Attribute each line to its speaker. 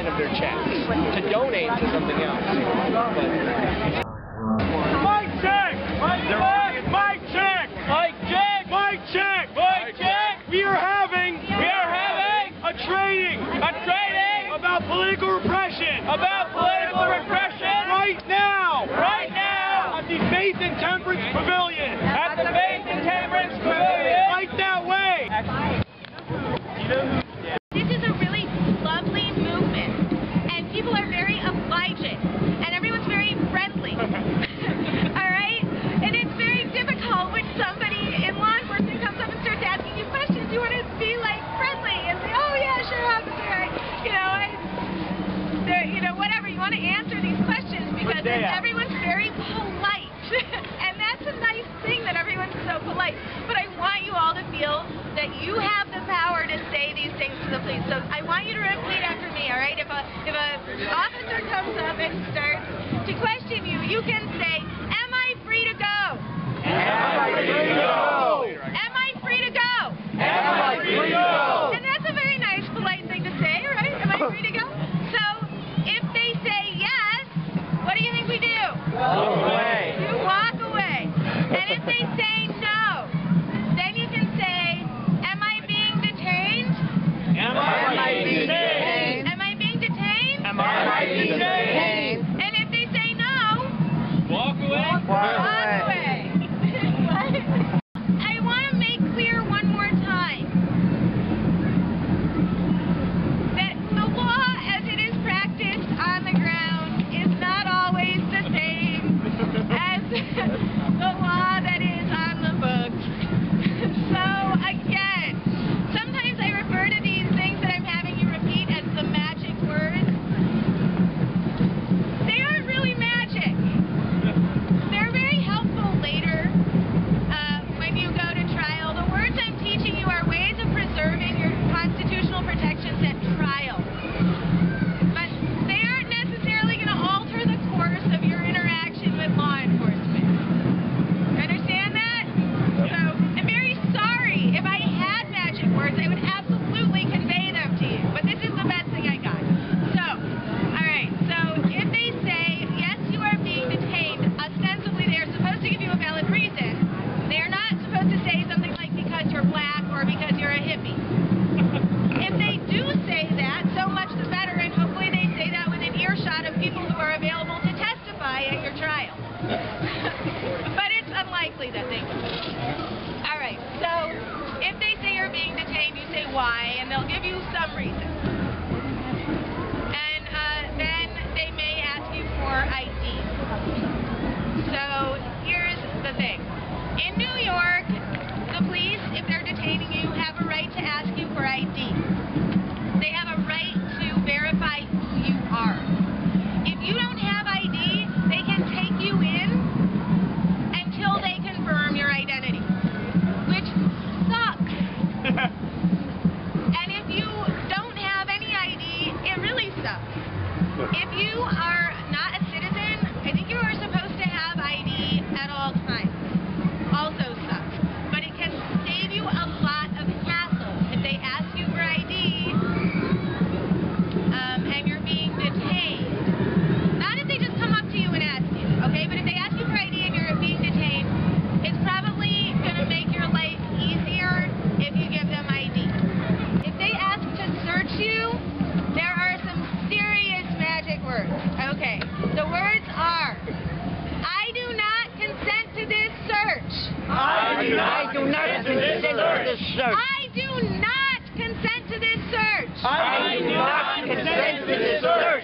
Speaker 1: of their checks to donate to something else.
Speaker 2: Mic check! Mic check! Mic check! Mic check! Mic check! Mic check! We are having a training about political repression. Right now at the Faith and Temperance Pavilion. Right that way.
Speaker 3: This is a really lovely movement, and people are very obliging, and everyone's very friendly. All right? And it's very difficult when somebody in law enforcement comes up and starts asking you questions. You want to be like friendly and say, "Oh yeah, sure, officer." Whatever. You want to answer these questions because everyone's very polite, and that's a nice thing that everyone's so polite. But I want you all to feel that you have the power to say these things to the police. So I want you to repeat after me, all right? If a officer comes up and starts to question you, you can say, "Am I free to go?
Speaker 2: Am I free to go?
Speaker 3: Am I free to go?
Speaker 2: Am I free to go?"
Speaker 3: And that's a very nice, polite thing to say, right? Am I free to go? So if they say yes, what do you think we do?
Speaker 2: Walk away.
Speaker 3: You walk away. And if they say no, then you can say, "Am I being detained?
Speaker 2: Am I being detained?
Speaker 3: Am I being detained?
Speaker 2: Am I being detained?
Speaker 3: And if they say no,
Speaker 2: Walk away.
Speaker 3: walk away. What? I want to make clear one more time that the law as it is practiced on the ground is not always the same as the law that is on the books. So again, sometimes I refer to these things that I'm having you repeat as the magic words. They aren't really magic. They're very helpful later when you go to trial. The words I'm teaching you are ways of preserving your constitutional protections at trial. But they aren't necessarily going to alter the course of your interaction with law enforcement. Understand that? So I'm very sorry. If I had magic words, I would absolutely convey them to you. But this is the best thing I got. So, all right. So if they say, yes, you are being detained, ostensibly they are supposed to give you a valid reason. They are not supposed to say something like because you're black or because you're a hippie. If they do say that, so much the better, and hopefully they say that within earshot of people who are available to testify at your trial. But it's unlikely that they will. All right, so if they say you're being detained, you say why, and they'll give you some reason. And then they may ask you for ID. So here's the thing. In New York, the police, if they're detaining you, have a right to ask you for ID. They have a right to verify who you are. If you don't have ID, they can take you in until they confirm your identity, which sucks. And if you don't have any ID, it really sucks. If you are not a citizen, I think you are supposed to have ID at all times. Also sucks. But it can save you a lot of hassle. If they ask you for ID and you're being detained, not if they just come up to you and ask you, okay? But if they ask you for ID and you're being detained, it's probably going to make your life easier if you give them ID. If they ask to search you, there are some serious magic words. Okay, the words are, I do not consent to this search.
Speaker 2: I do not consent to this search.
Speaker 3: I do not consent to this search.
Speaker 2: I do not consent to this search.